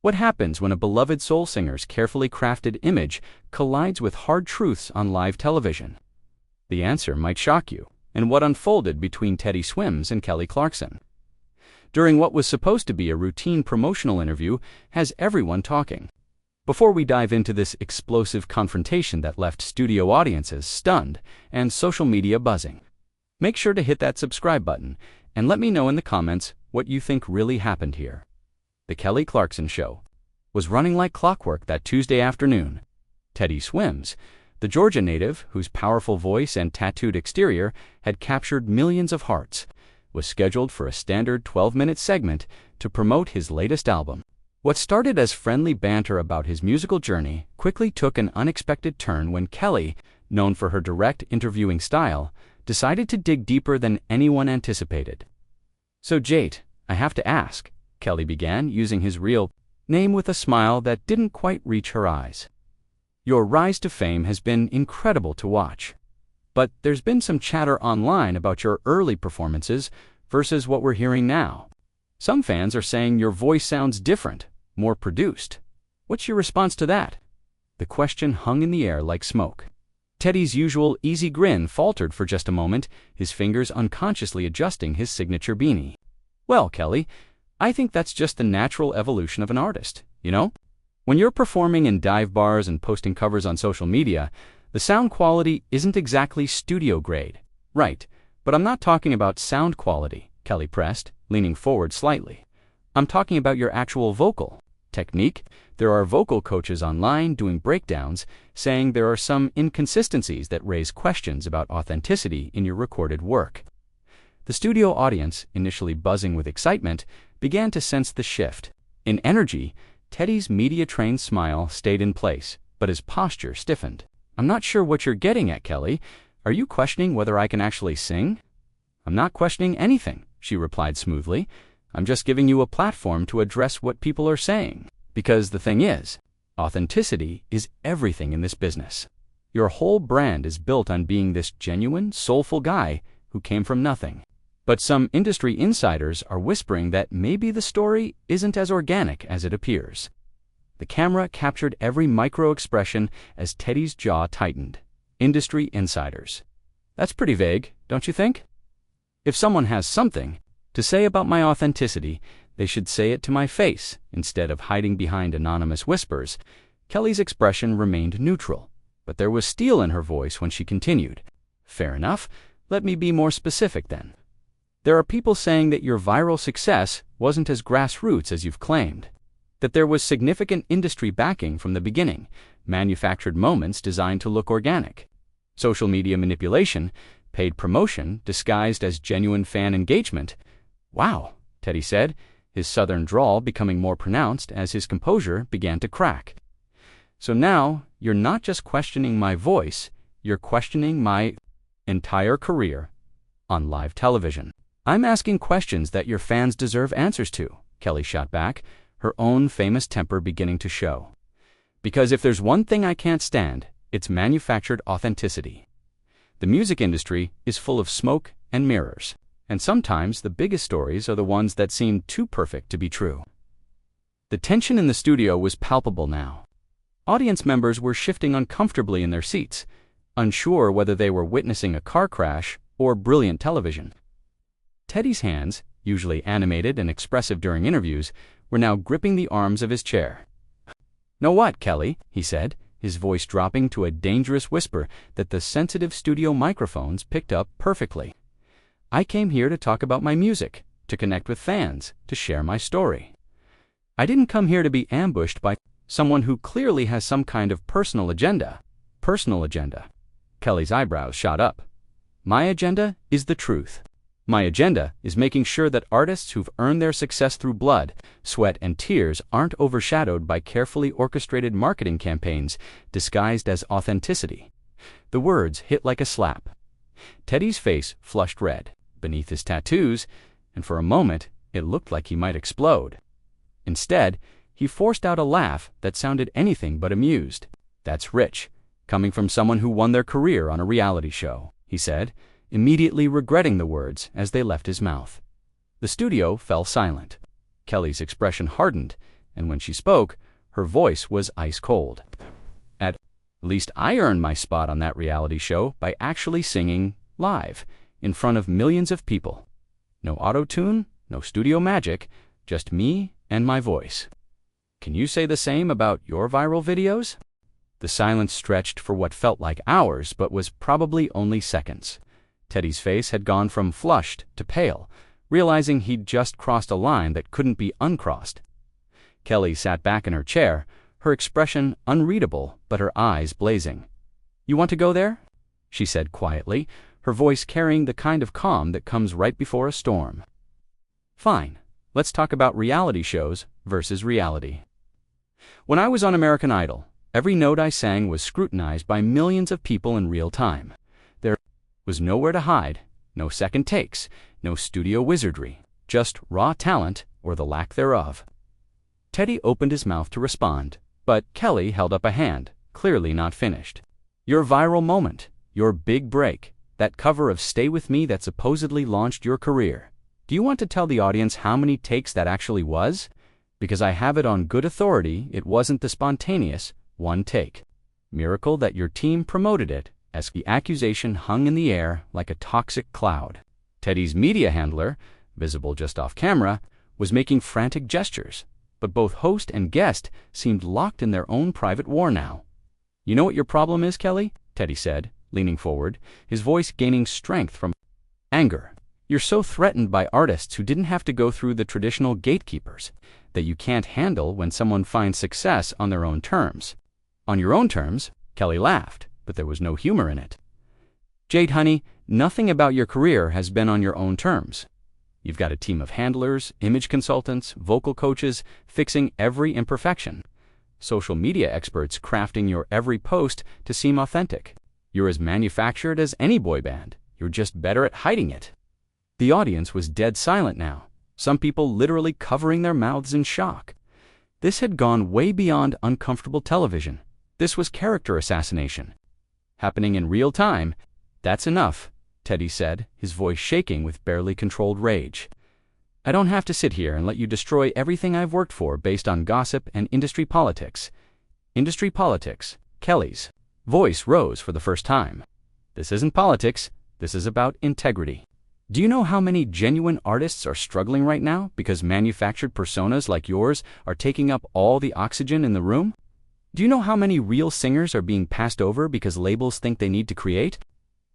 What happens when a beloved soul singer's carefully crafted image collides with hard truths on live television? The answer might shock you, and what unfolded between Teddy Swims and Kelly Clarkson during what was supposed to be a routine promotional interview has everyone talking. Before we dive into this explosive confrontation that left studio audiences stunned and social media buzzing, make sure to hit that subscribe button and let me know in the comments what you think really happened here. The Kelly Clarkson Show was running like clockwork that Tuesday afternoon. Teddy Swims, the Georgia native whose powerful voice and tattooed exterior had captured millions of hearts, was scheduled for a standard 12-minute segment to promote his latest album. What started as friendly banter about his musical journey quickly took an unexpected turn when Kelly, known for her direct interviewing style, decided to dig deeper than anyone anticipated. "So Jade, I have to ask," Kelly began, using his real name with a smile that didn't quite reach her eyes. "Your rise to fame has been incredible to watch. But there's been some chatter online about your early performances versus what we're hearing now. Some fans are saying your voice sounds different, more produced. What's your response to that?" The question hung in the air like smoke. Teddy's usual easy grin faltered for just a moment, his fingers unconsciously adjusting his signature beanie. "Well, Kelly, I think that's just the natural evolution of an artist, you know? When you're performing in dive bars and posting covers on social media, the sound quality isn't exactly studio grade." "Right, but I'm not talking about sound quality," Kelly pressed, leaning forward slightly. "I'm talking about your actual vocal technique." There are vocal coaches online doing breakdowns, saying there are some inconsistencies that raise questions about authenticity in your recorded work. The studio audience, initially buzzing with excitement, began to sense the shift. In energy, Teddy's media-trained smile stayed in place, but his posture stiffened. "I'm not sure what you're getting at, Kelly. Are you questioning whether I can actually sing?" "I'm not questioning anything," she replied smoothly. "I'm just giving you a platform to address what people are saying. Because the thing is, authenticity is everything in this business. Your whole brand is built on being this genuine, soulful guy who came from nothing. But some industry insiders are whispering that maybe the story isn't as organic as it appears." The camera captured every micro-expression as Teddy's jaw tightened. Industry insiders. That's pretty vague, don't you think? If someone has something to say about my authenticity, they should say it to my face instead of hiding behind anonymous whispers. Kelly's expression remained neutral, but there was steel in her voice when she continued. "Fair enough. Let me be more specific then. There are people saying that your viral success wasn't as grassroots as you've claimed. That there was significant industry backing from the beginning, manufactured moments designed to look organic. Social media manipulation, paid promotion disguised as genuine fan engagement." "Wow," Teddy said, his southern drawl becoming more pronounced as his composure began to crack. "So now, you're not just questioning my voice, you're questioning my entire career on live television." "I'm asking questions that your fans deserve answers to," Kelly shot back, her own famous temper beginning to show. "Because if there's one thing I can't stand, it's manufactured authenticity. The music industry is full of smoke and mirrors, and sometimes the biggest stories are the ones that seem too perfect to be true." The tension in the studio was palpable now. Audience members were shifting uncomfortably in their seats, unsure whether they were witnessing a car crash or brilliant television. Teddy's hands, usually animated and expressive during interviews, were now gripping the arms of his chair. "Know what, Kelly?" he said, his voice dropping to a dangerous whisper that the sensitive studio microphones picked up perfectly. "I came here to talk about my music, to connect with fans, to share my story. I didn't come here to be ambushed by someone who clearly has some kind of personal agenda." "Personal agenda?" Kelly's eyebrows shot up. "My agenda is the truth. My agenda is making sure that artists who've earned their success through blood, sweat, and tears aren't overshadowed by carefully orchestrated marketing campaigns disguised as authenticity." The words hit like a slap. Teddy's face flushed red beneath his tattoos, and for a moment it looked like he might explode. Instead, he forced out a laugh that sounded anything but amused. "That's rich, coming from someone who won their career on a reality show," he said, immediately regretting the words as they left his mouth. The studio fell silent. Kelly's expression hardened, and when she spoke, her voice was ice cold. At least I earned my spot on that reality show by actually singing live in front of millions of people. No auto-tune, no studio magic, just me and my voice. Can you say the same about your viral videos? The silence stretched for what felt like hours, but was probably only seconds. Teddy's face had gone from flushed to pale, realizing he'd just crossed a line that couldn't be uncrossed. Kelly sat back in her chair, her expression unreadable, but her eyes blazing. "You want to go there?" she said quietly, her voice carrying the kind of calm that comes right before a storm. "Fine. Let's talk about reality shows versus reality. When I was on American Idol, every note I sang was scrutinized by millions of people in real time. There was nowhere to hide, no second takes, no studio wizardry, just raw talent or the lack thereof." Teddy opened his mouth to respond, but Kelly held up a hand, clearly not finished. "Your viral moment, your big break, that cover of Stay With Me that supposedly launched your career. Do you want to tell the audience how many takes that actually was? Because I have it on good authority it wasn't the spontaneous one take. Miracle that your team promoted it, as the accusation hung in the air like a toxic cloud." Teddy's media handler, visible just off camera, was making frantic gestures, but both host and guest seemed locked in their own private war now. "You know what your problem is, Kelly?" Teddy said, leaning forward, his voice gaining strength from anger. "You're so threatened by artists who didn't have to go through the traditional gatekeepers that you can't handle when someone finds success on their own terms." "On your own terms?" Kelly laughed, but there was no humor in it. "Jade, honey, nothing about your career has been on your own terms. You've got a team of handlers, image consultants, vocal coaches, fixing every imperfection. Social media experts crafting your every post to seem authentic. You're as manufactured as any boy band. You're just better at hiding it." The audience was dead silent now, some people literally covering their mouths in shock. This had gone way beyond uncomfortable television. This was character assassination. Happening in real time. "That's enough," Teddy said, his voice shaking with barely controlled rage. "I don't have to sit here and let you destroy everything I've worked for based on gossip and industry politics." "Industry politics." Kelly's voice rose for the first time. "This isn't politics. This is about integrity. Do you know how many genuine artists are struggling right now because manufactured personas like yours are taking up all the oxygen in the room? Do you know how many real singers are being passed over because labels think they need to create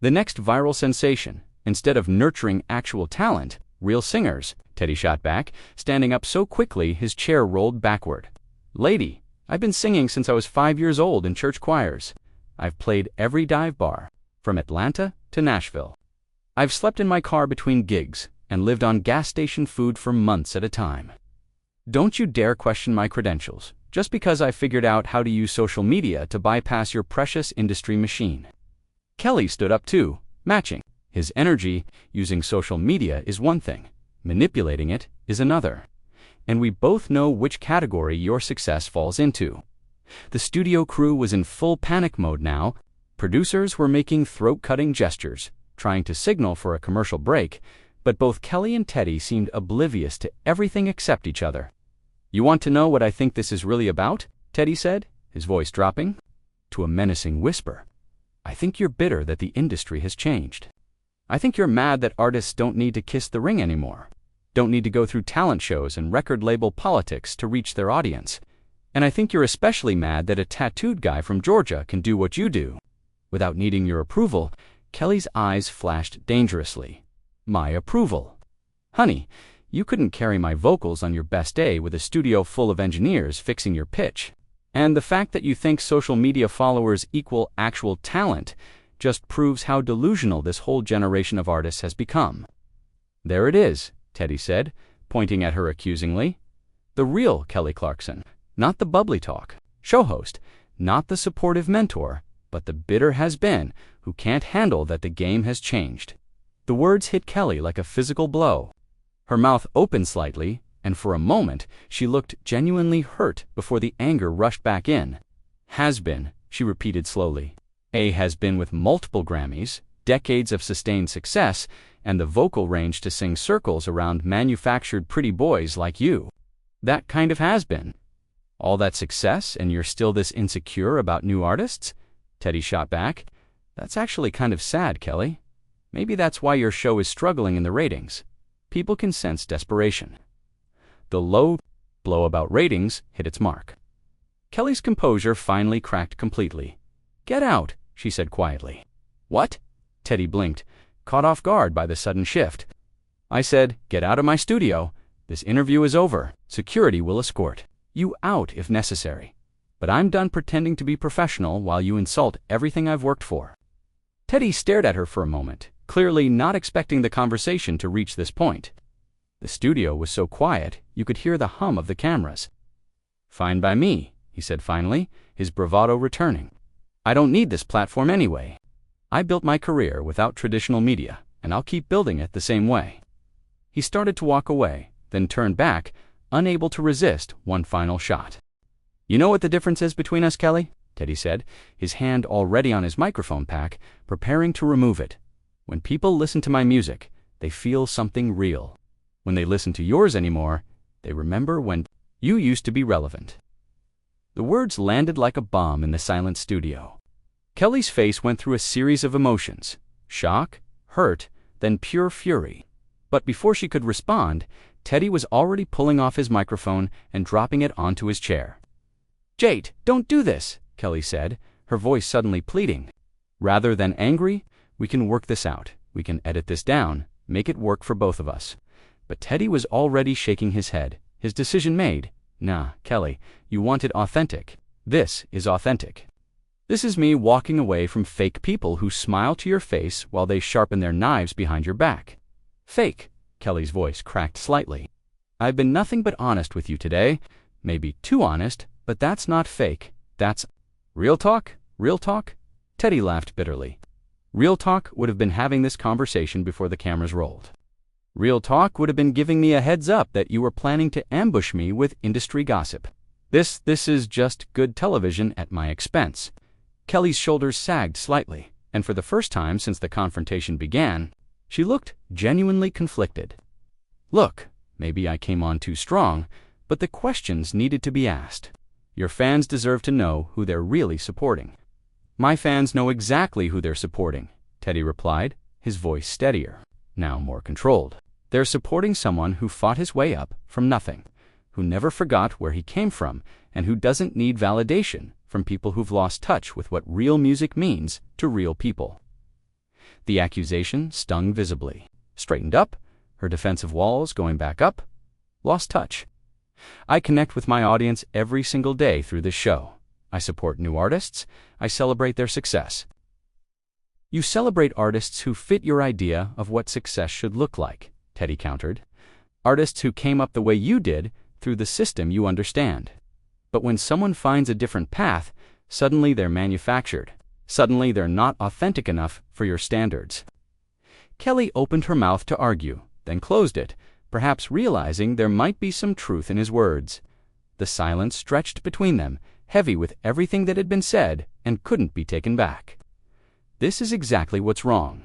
the next viral sensation instead of nurturing actual talent, real singers?" Teddy shot back, standing up so quickly his chair rolled backward. "Lady, I've been singing since I was 5 years old in church choirs. I've played every dive bar, from Atlanta to Nashville. I've slept in my car between gigs and lived on gas station food for months at a time. Don't you dare question my credentials just because I figured out how to use social media to bypass your precious industry machine." Kelly stood up too, matching. His energy using social media is one thing, manipulating it is another. And we both know which category your success falls into. The studio crew was in full panic mode now. Producers were making throat-cutting gestures, trying to signal for a commercial break, but both Kelly and Teddy seemed oblivious to everything except each other. "You want to know what I think this is really about?" Teddy said, his voice dropping to a menacing whisper. "I think you're bitter that the industry has changed. I think you're mad that artists don't need to kiss the ring anymore, don't need to go through talent shows and record label politics to reach their audience. And I think you're especially mad that a tattooed guy from Georgia can do what you do without needing your approval." Kelly's eyes flashed dangerously. "My approval? Honey, you couldn't carry my vocals on your best day with a studio full of engineers fixing your pitch. And the fact that you think social media followers equal actual talent just proves how delusional this whole generation of artists has become." "There it is," Teddy said, pointing at her accusingly. "The real Kelly Clarkson, not the bubbly talk, show host, not the supportive mentor, but the bitter has-been who can't handle that the game has changed." The words hit Kelly like a physical blow. Her mouth opened slightly, and for a moment she looked genuinely hurt before the anger rushed back in. "Has-been," she repeated slowly. "A has-been with multiple Grammys, decades of sustained success, and the vocal range to sing circles around manufactured pretty boys like you. That kind of has-been, All that success and you're still this insecure about new artists? Teddy shot back. That's actually kind of sad, Kelly. Maybe that's why your show is struggling in the ratings. People can sense desperation. The low blow about ratings hit its mark. Kelly's composure finally cracked completely. Get out, she said quietly. What? Teddy blinked, caught off guard by the sudden shift. I said, get out of my studio. This interview is over. Security will escort you out if necessary. But I'm done pretending to be professional while you insult everything I've worked for. Teddy stared at her for a moment, clearly not expecting the conversation to reach this point. The studio was so quiet, you could hear the hum of the cameras. Fine by me, he said finally, his bravado returning. I don't need this platform anyway. I built my career without traditional media, and I'll keep building it the same way. He started to walk away, then turned back, unable to resist one final shot. You know what the difference is between us, Kelly? Teddy said, his hand already on his microphone pack, preparing to remove it. When people listen to my music, they feel something real. When they listen to yours anymore, they remember when you used to be relevant. The words landed like a bomb in the silent studio. Kelly's face went through a series of emotions: shock, hurt, then pure fury. But before she could respond, Teddy was already pulling off his microphone and dropping it onto his chair. Jade, don't do this, Kelly said, her voice suddenly pleading. Rather than angry, we can work this out. We can edit this down, make it work for both of us. But Teddy was already shaking his head, his decision made. Nah, Kelly, you want it authentic. This is authentic. This is me walking away from fake people who smile to your face while they sharpen their knives behind your back. Fake. Kelly's voice cracked slightly. I've been nothing but honest with you today. Maybe too honest, but that's not fake. That's real talk? Real talk? Teddy laughed bitterly. Real talk would have been having this conversation before the cameras rolled. Real talk would have been giving me a heads up that you were planning to ambush me with industry gossip. This is just good television at my expense. Kelly's shoulders sagged slightly, and for the first time since the confrontation began, she looked genuinely conflicted. Look, maybe I came on too strong, but the questions needed to be asked. Your fans deserve to know who they're really supporting. My fans know exactly who they're supporting, Teddy replied, his voice steadier, now more controlled. They're supporting someone who fought his way up from nothing, who never forgot where he came from, and who doesn't need validation from people who've lost touch with what real music means to real people. The accusation stung visibly. Straightened up, her defensive walls going back up. Lost touch. I connect with my audience every single day through this show. I support new artists. I celebrate their success. You celebrate artists who fit your idea of what success should look like, Teddy countered. Artists who came up the way you did through the system you understand. But when someone finds a different path, suddenly they're manufactured. Suddenly they're not authentic enough for your standards. Kelly opened her mouth to argue, then closed it, perhaps realizing there might be some truth in his words. The silence stretched between them, heavy with everything that had been said and couldn't be taken back. This is exactly what's wrong.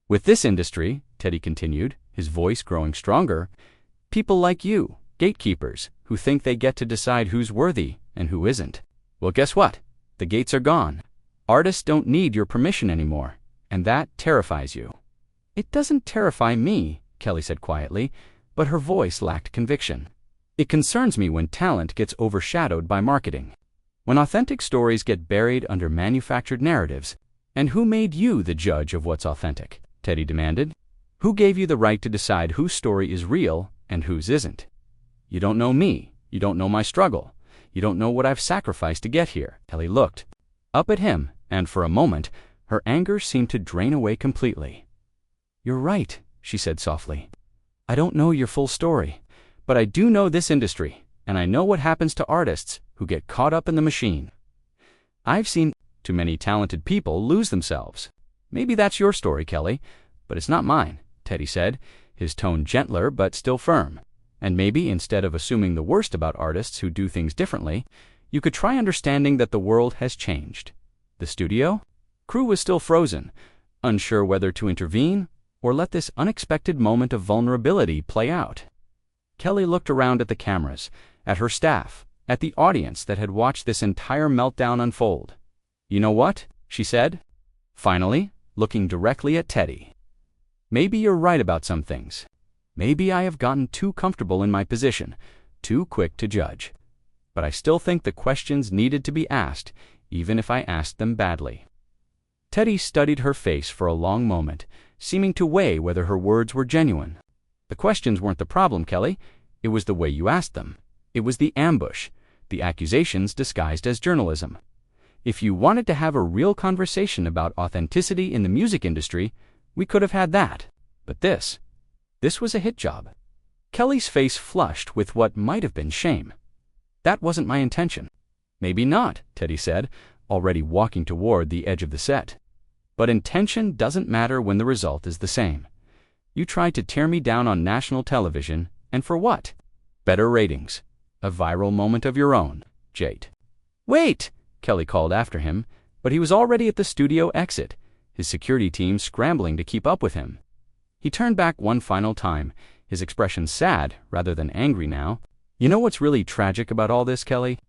With this industry, Teddy continued, his voice growing stronger, people like you, gatekeepers, who think they get to decide who's worthy and who isn't. Well, guess what? The gates are gone. Artists don't need your permission anymore, and that terrifies you. It doesn't terrify me, Kelly said quietly, but her voice lacked conviction. It concerns me when talent gets overshadowed by marketing. When authentic stories get buried under manufactured narratives. And who made you the judge of what's authentic? Teddy demanded. Who gave you the right to decide whose story is real and whose isn't? You don't know me. You don't know my struggle. You don't know what I've sacrificed to get here. Kelly looked up at him, and for a moment, her anger seemed to drain away completely. You're right, she said softly. I don't know your full story, but I do know this industry, and I know what happens to artists who get caught up in the machine. I've seen too many talented people lose themselves. Maybe that's your story, Kelly, but it's not mine, Teddy said, his tone gentler but still firm. And maybe instead of assuming the worst about artists who do things differently, you could try understanding that the world has changed. The studio? Crew was still frozen, unsure whether to intervene or let this unexpected moment of vulnerability play out. Kelly looked around at the cameras, at her staff, at the audience that had watched this entire meltdown unfold. "You know what?" she said, finally, looking directly at Teddy. "Maybe you're right about some things. Maybe I have gotten too comfortable in my position, too quick to judge. But I still think the questions needed to be asked, even if I asked them badly." Teddy studied her face for a long moment, seeming to weigh whether her words were genuine. "The questions weren't the problem, Kelly. It was the way you asked them. It was the ambush, the accusations disguised as journalism. If you wanted to have a real conversation about authenticity in the music industry, we could have had that. But this was a hit job." Kelly's face flushed with what might have been shame. "That wasn't my intention." "Maybe not," Teddy said, already walking toward the edge of the set. "But intention doesn't matter when the result is the same. You tried to tear me down on national television, and for what? Better ratings. A viral moment of your own, Jade." "Wait!" Kelly called after him, but he was already at the studio exit, his security team scrambling to keep up with him. He turned back one final time, his expression sad rather than angry now. "You know what's really tragic about all this, Kelly?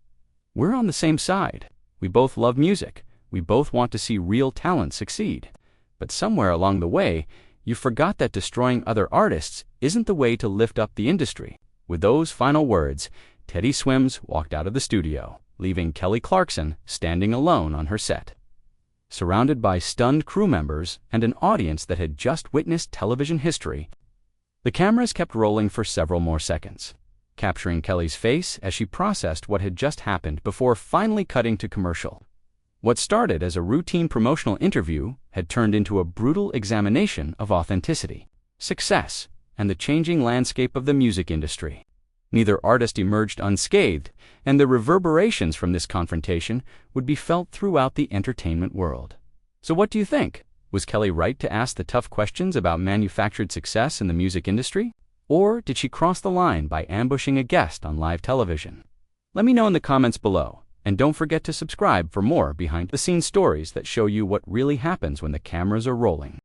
We're on the same side. We both love music. We both want to see real talent succeed. But somewhere along the way, you forgot that destroying other artists isn't the way to lift up the industry." With those final words, Teddy Swims walked out of the studio, leaving Kelly Clarkson standing alone on her set. Surrounded by stunned crew members and an audience that had just witnessed television history, the cameras kept rolling for several more seconds, capturing Kelly's face as she processed what had just happened before finally cutting to commercial. What started as a routine promotional interview had turned into a brutal examination of authenticity, success, and the changing landscape of the music industry. Neither artist emerged unscathed, and the reverberations from this confrontation would be felt throughout the entertainment world. So what do you think? Was Kelly right to ask the tough questions about manufactured success in the music industry? Or did she cross the line by ambushing a guest on live television? Let me know in the comments below, and don't forget to subscribe for more behind-the-scenes stories that show you what really happens when the cameras are rolling.